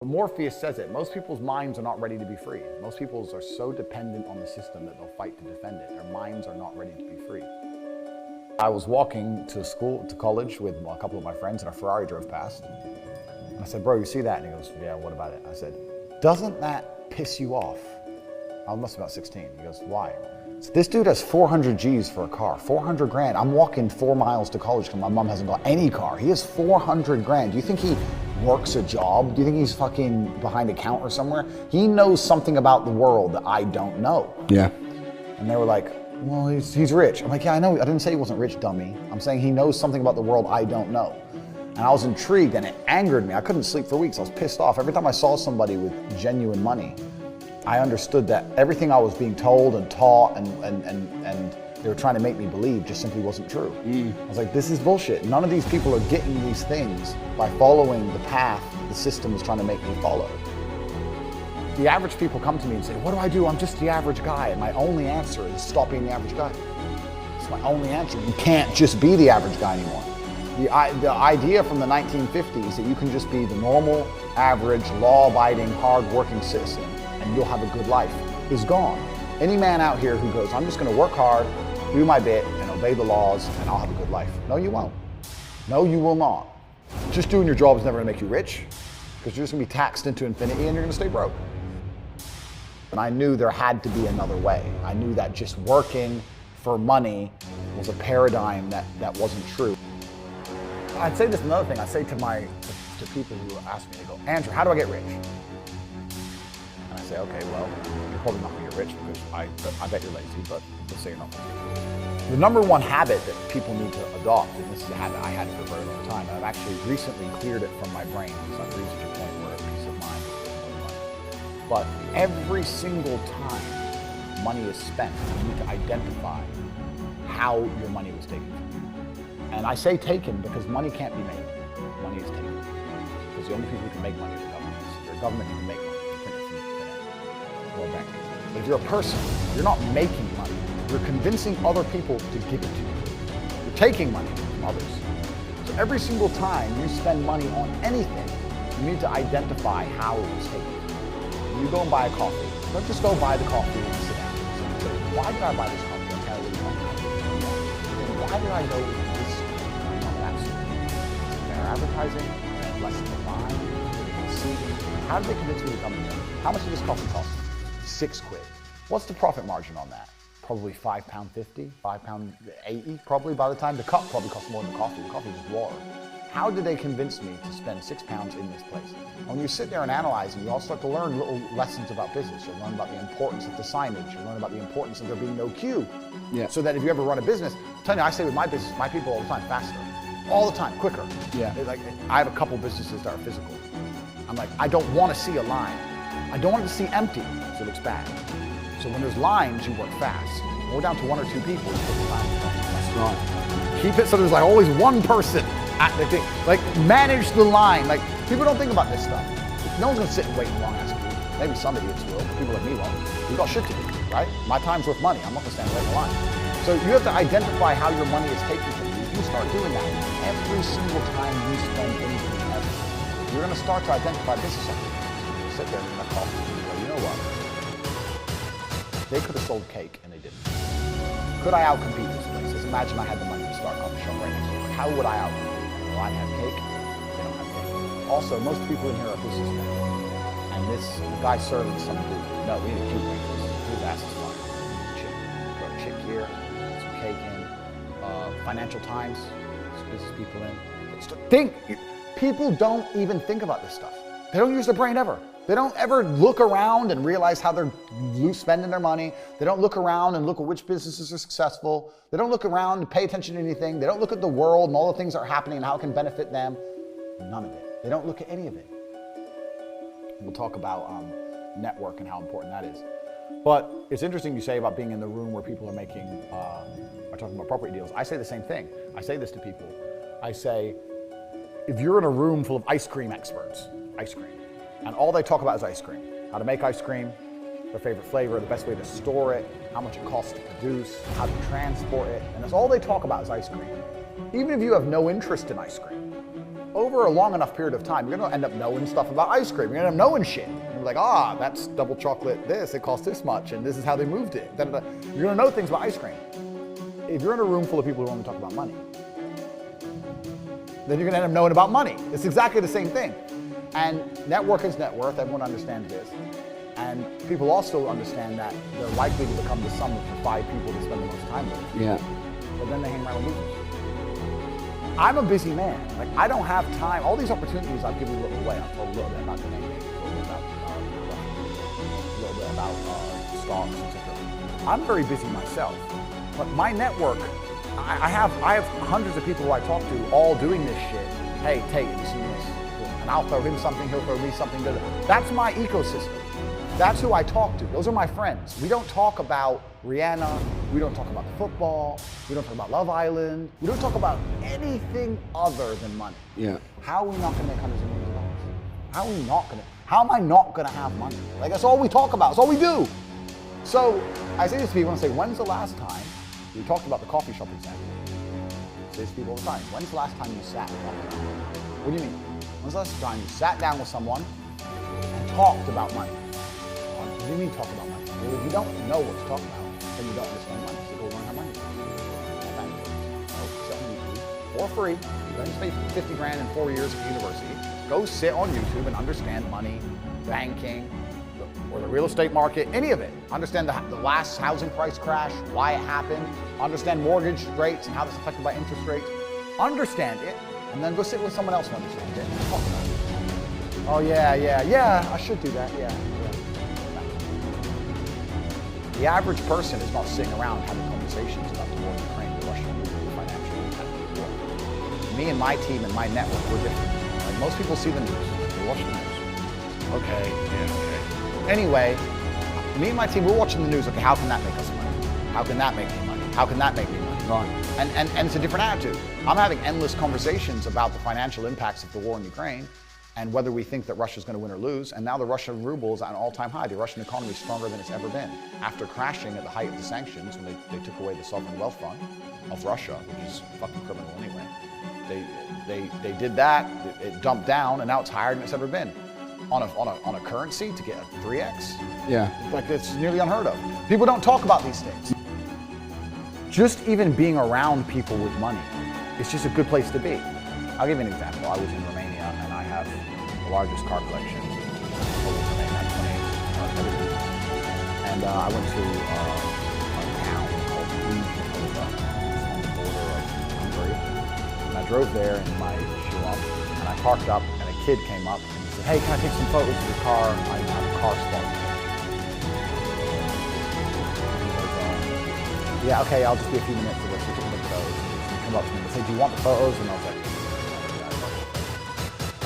Morpheus says it, most people's minds are not ready to be free. Most people are so dependent on the system that they'll fight to defend it. Their minds are not ready to be free. I was walking to college with a couple of my friends and a Ferrari drove past. And I said, bro, you see that? And he goes, yeah, what about it? I said, doesn't that piss you off? I must be about 16. He goes, why? So this dude has 400 G's for a car, 400 grand. I'm walking 4 miles to college because my mom hasn't got any car. He has 400 grand. Do you think he works a job? Do you think he's fucking behind a counter somewhere? He knows something about the world that I don't know. Yeah. And they were like, well, he's rich. I'm like, yeah, I know. I didn't say he wasn't rich, dummy. I'm saying he knows something about the world I don't know. And I was intrigued and it angered me. I couldn't sleep for weeks. I was pissed off. Every time I saw somebody with genuine money, I understood that everything I was being told and taught and they were trying to make me believe just simply wasn't true. I was like, this is bullshit. None of these people are getting these things by following the path the system is trying to make me follow. The average people come to me and say, what do I do? I'm just the average guy. And my only answer is stop being the average guy. It's my only answer. You can't just be the average guy anymore. The idea from the 1950s that you can just be the normal, average, law-abiding, hard-working citizen and you'll have a good life is gone. Any man out here who goes, I'm just gonna work hard, do my bit, and obey the laws, and I'll have a good life. No, you won't. No, you will not. Just doing your job is never gonna make you rich, because you're just gonna be taxed into infinity and you're gonna stay broke. And I knew there had to be another way. I knew that just working for money was a paradigm that wasn't true. I'd say this another thing, I say to people who ask me, they go, Andrew, how do I get rich? And I say, okay, well, you're probably not gonna get rich because I bet you're lazy, but let's say you're not. The number one habit that people need to adopt, and this is a habit I had for a very long time, and I've actually recently cleared it from my brain, because I've reached a point where peace of mind is more than money. But every single time money is spent, you need to identify how your money was taken. And I say taken because money can't be made. Money is taken. Because the only people who can make money are the governments. If you're a government, you can make money. You print it from the internet or a bank. But if you're a person, you're not making money. You're convincing other people to give it to you. You're taking money from others. So every single time you spend money on anything, you need to identify how it was taken. When you go and buy a coffee, don't just go buy the coffee and sit down. So why did I buy this coffee? I can't really want it. Why did I go with this? Their advertising, less than the line, see, how did they convince me to come here? How much did this coffee cost? £6. What's the profit margin on that? Probably £5.50, £5.80, probably by the time the cup probably costs more than the coffee. The coffee is just water. How did they convince me to spend £6 in this place? And when you sit there and analyze, and you all start to learn little lessons about business. You learn about the importance of the signage. You learn about the importance of there being no queue. Yeah. So that if you ever run a business, I'm telling you, I say with my business, my people all the time, faster. All the time, quicker. Yeah. Like, I have a couple businesses that are physical. I'm like, I don't want to see a line. I don't want it to see empty, so it looks bad. So when there's lines, you work fast. When we're down to 1 or 2 people, you put the time. That's right. Keep it so there's like always one person at the thing. Like, manage the line. Like, people don't think about this stuff. No one's gonna sit and wait in long ass queue. Maybe some idiots will, but people like me won't. We've got shit to do, right? My time's worth money. I'm not gonna stand and wait in line. So you have to identify how your money is taken from you. You start doing that every single time you spend anything ever. You're gonna start to identify business owners. You sit there and you're gonna call them and you go, you know what? They could have sold cake and they didn't. Could I outcompete this place? Just imagine I had the money to start a coffee shop right next door. How would I outcompete? Well, I have cake, they don't have cake. Also, most people in here are businessmen. And the guy serving some dude, no, we need a cute waitress. His ass is fun. Chick. Throw a chick here, put some cake in. Financial Times, there's business people in. People don't even think about this stuff. They don't use their brain ever. They don't ever look around and realize how they're spending their money. They don't look around and look at which businesses are successful. They don't look around and pay attention to anything. They don't look at the world and all the things that are happening and how it can benefit them. None of it. They don't look at any of it. We'll talk about network and how important that is. But it's interesting you say about being in the room where people are talking about property deals. I say the same thing. I say this to people. I say, if you're in a room full of ice cream experts, ice cream, and all they talk about is ice cream, how to make ice cream, their favorite flavor, the best way to store it, how much it costs to produce, how to transport it, and that's all they talk about is ice cream. Even if you have no interest in ice cream, over a long enough period of time, you're gonna end up knowing stuff about ice cream. You're gonna end up knowing shit. You're like, that's double chocolate this, it costs this much, and this is how they moved it. Da, da, da. You're gonna know things about ice cream. If you're in a room full of people who want to talk about money, then you're gonna end up knowing about money. It's exactly the same thing. And net worth is net worth, everyone understands this. And people also understand that they're likely to become the sum of the 5 people they spend the most time with. Yeah. But then they hang around with losers. I'm a busy man. Like, I don't have time. All these opportunities I've given a little away. I've told a little bit about the name, a little bit about stocks, etc. I'm very busy myself. But my network, I have hundreds of people who I talk to all doing this shit. Hey, Tate, have you seen this? And I'll throw him something, he'll throw me something. That's my ecosystem. That's who I talk to. Those are my friends. We don't talk about Rihanna. We don't talk about the football. We don't talk about Love Island. We don't talk about anything other than money. Yeah. How are we not gonna make hundreds of millions of dollars? How am I not gonna have money? Like, that's all we talk about. That's all we do. So I say this to people and say, when's the last time, we talked about the coffee shop example. I say this to people all the time. When's the last time you sat down? What do you mean? When's the last time you sat down with someone and talked about money? What do you mean talk about money? Well, if you don't know what to talk about, then you don't understand money. So go learn how money works. For free. You don't spend 50 grand in 4 years at university. Go sit on YouTube and understand money, banking, or the real estate market, any of it. Understand the last housing price crash, why it happened. Understand mortgage rates and how that's affected by interest rates. Understand it, and then go sit with someone else who understands it and talk about it. Oh yeah, I should do that, yeah. The average person is not sitting around having conversations about the war in Ukraine, the Russian war, the financial impact of the war. Me and my team and my network, we're different. Like, most people see the news, they watch the news. Okay. Anyway, me and my team, we're watching the news. Okay, how can that make us money? How can that make me money? How can that make me money? Right. And it's a different attitude. I'm having endless conversations about the financial impacts of the war in Ukraine and whether we think that Russia's going to win or lose. And now the Russian ruble is at an all-time high. The Russian economy is stronger than it's ever been. After crashing at the height of the sanctions, when they took away the sovereign wealth fund of Russia, which is fucking criminal anyway, they did that, it dumped down, and now it's higher than it's ever been. On a currency to get a 3x? Yeah. Like, it's nearly unheard of. People don't talk about these things. Just even being around people with money, it's just a good place to be. I'll give you an example. I was in Romania and I have the largest car collection. And I went to a town called Tate on the border of Hungary. And I drove there in my Chihuahua and I parked up and a kid came up and he said, hey, can I take some photos of your car? I have a car spot. Yeah, okay, I'll just be a few minutes for this. We took a look at those. He came up to me and said, do you want the photos? And I was like,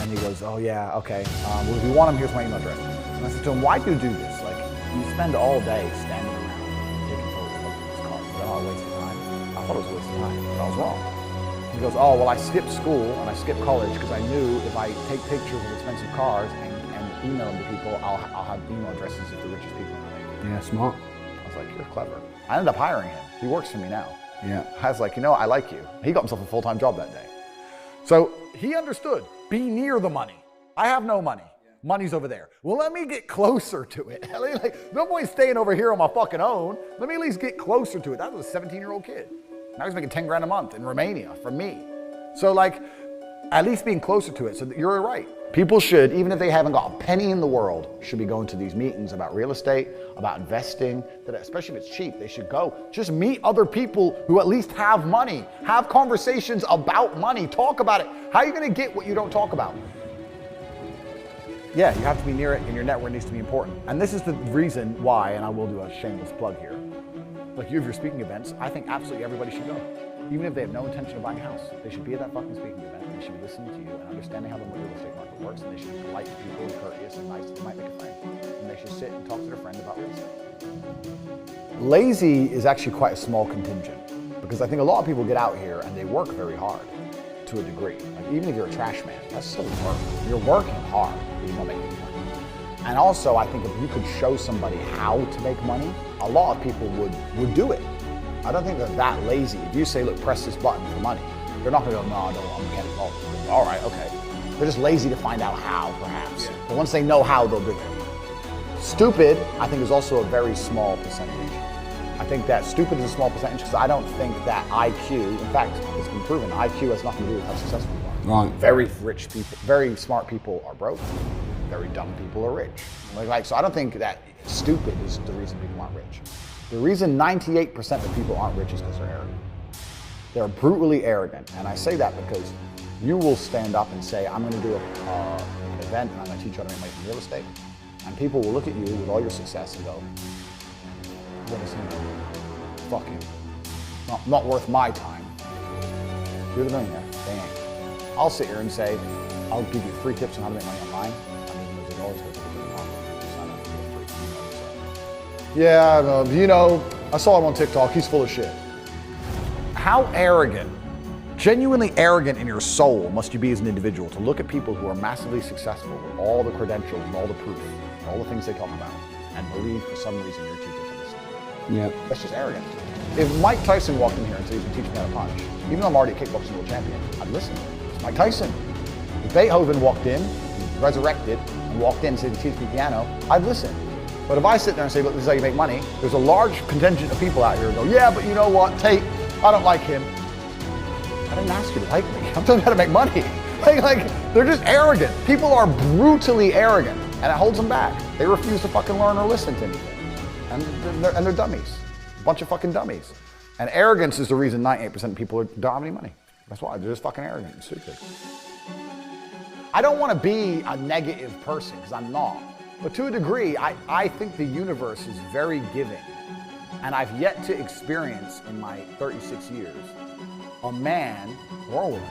and he goes, oh yeah, okay. Well, if you want them, here's my email address. And I said to him, why do you do this? Like, you spend all day standing around taking photos of this car. Is that all a waste of time? I thought it was a waste of time, but I was wrong. He goes, oh, well, I skipped school and I skipped college because I knew if I take pictures of expensive cars and email them to people, I'll have email addresses of the richest people in the world. Yeah, smart. I was like, you're clever. I ended up hiring him. He works for me now. Yeah. I was like, I like you. He got himself a full-time job that day. So he understood, be near the money. I have no money. Money's over there. Well, let me get closer to it. Like, no point staying over here on my fucking own. Let me at least get closer to it. That was a 17-year-old kid. Now he's making 10 grand a month in Romania from me. So like, at least being closer to it. So you're right. People should, even if they haven't got a penny in the world, should be going to these meetings about real estate, about investing, especially if it's cheap, they should go. Just meet other people who at least have money. Have conversations about money. Talk about it. How are you going to get what you don't talk about? Yeah, you have to be near it and your network needs to be important. And this is the reason why, and I will do a shameless plug here. Like, you have your speaking events, I think absolutely everybody should go. Even if they have no intention of buying a house, they should be at that fucking speaking event. They should be listening to you and understanding how the real estate market works, and they should be polite to people and courteous and nice, and they might make a friend. And they should sit and talk to their friend about real estate. Lazy is actually quite a small contingent, because I think a lot of people get out here and they work very hard to a degree. Like, even if you're a trash man, that's still work. You're working hard, but you're not making money. And also, I think if you could show somebody how to make money, a lot of people would do it. I don't think they're that lazy. If you say, look, press this button for money, they're not gonna go, no, I don't want to get involved. All right, okay. They're just lazy to find out how, perhaps. But once they know how, they'll do it. Stupid, I think, is also a very small percentage. I think that stupid is a small percentage because I don't think that IQ, in fact, it's been proven, IQ has nothing to do with how successful you are. Right. Very rich people, very smart people are broke. Very dumb people are rich. So I don't think that stupid is the reason people aren't rich. The reason 98% of people aren't rich is because they're arrogant. They're brutally arrogant. And I say that because you will stand up and say, I'm going to do an event and I'm going to teach you how to make money from real estate. And people will look at you with all your success and go, what is he? Fuck you. Not worth my time. You're the millionaire. They ain't. I'll sit here and say, I'll give you free tips on how to make money online. Yeah, I saw him on TikTok. He's full of shit. How arrogant, genuinely arrogant in your soul must you be as an individual to look at people who are massively successful with all the credentials and all the proof, and all the things they talk about, and believe for some reason you're too good to listen to. Yeah. That's just arrogant. If Mike Tyson walked in here and said he's going to teach me how to punch, even though I'm already a kickboxing world champion, I'd listen. It's Mike Tyson. If Beethoven walked in, resurrected, and walked in and said, teach me piano, I'd listen. But if I sit there and say, look, this is how you make money, there's a large contingent of people out here who go, yeah, but you know what, Tate, I don't like him. I didn't ask you to like me. I'm telling you how to make money. Like, they're just arrogant. People are brutally arrogant, and it holds them back. They refuse to fucking learn or listen to anything. And they're dummies. A bunch of fucking dummies. And arrogance is the reason 98% of people don't have any money. That's why. They're just fucking arrogant and stupid. I don't want to be a negative person, because I'm not. But to a degree, I think the universe is very giving. And I've yet to experience in my 36 years a man or a woman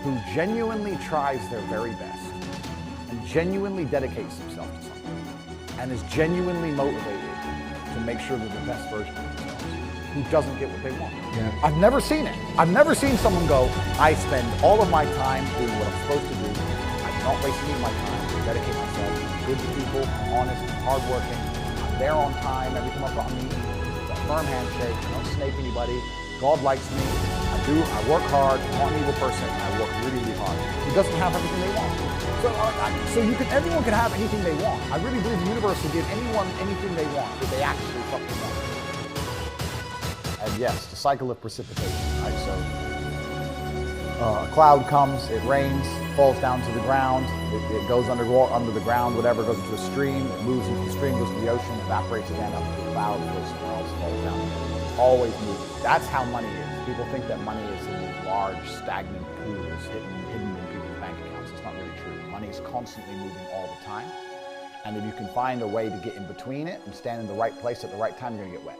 who genuinely tries their very best and genuinely dedicates himself to something and is genuinely motivated to make sure they're the best version of themselves, who doesn't get what they want. Yeah. I've never seen it. I've never seen someone go, I spend all of my time doing what I'm supposed to do. I'm not wasting any of my time to dedicate myself. Good to people, I'm honest, I'm hardworking, I'm there on time, every time I've got a meeting, it's a firm handshake, I don't snake anybody, God likes me, I work hard, I'm not an evil person, I work really, really hard. He doesn't have everything they want. Everyone can have anything they want. I really believe the universe will give anyone anything they want if they actually fucking want. And yes, the cycle of precipitation, right? So a cloud comes, it rains, falls down to the ground, it goes under the ground, whatever, goes into a stream, it moves into the stream, goes to the ocean, evaporates again up to the cloud, goes somewhere else, falls down. It's always moving. That's how money is. People think that money is in these large, stagnant pools hidden in people's bank accounts. It's not really true. Money is constantly moving all the time. And if you can find a way to get in between it and stand in the right place at the right time, you're gonna get wet.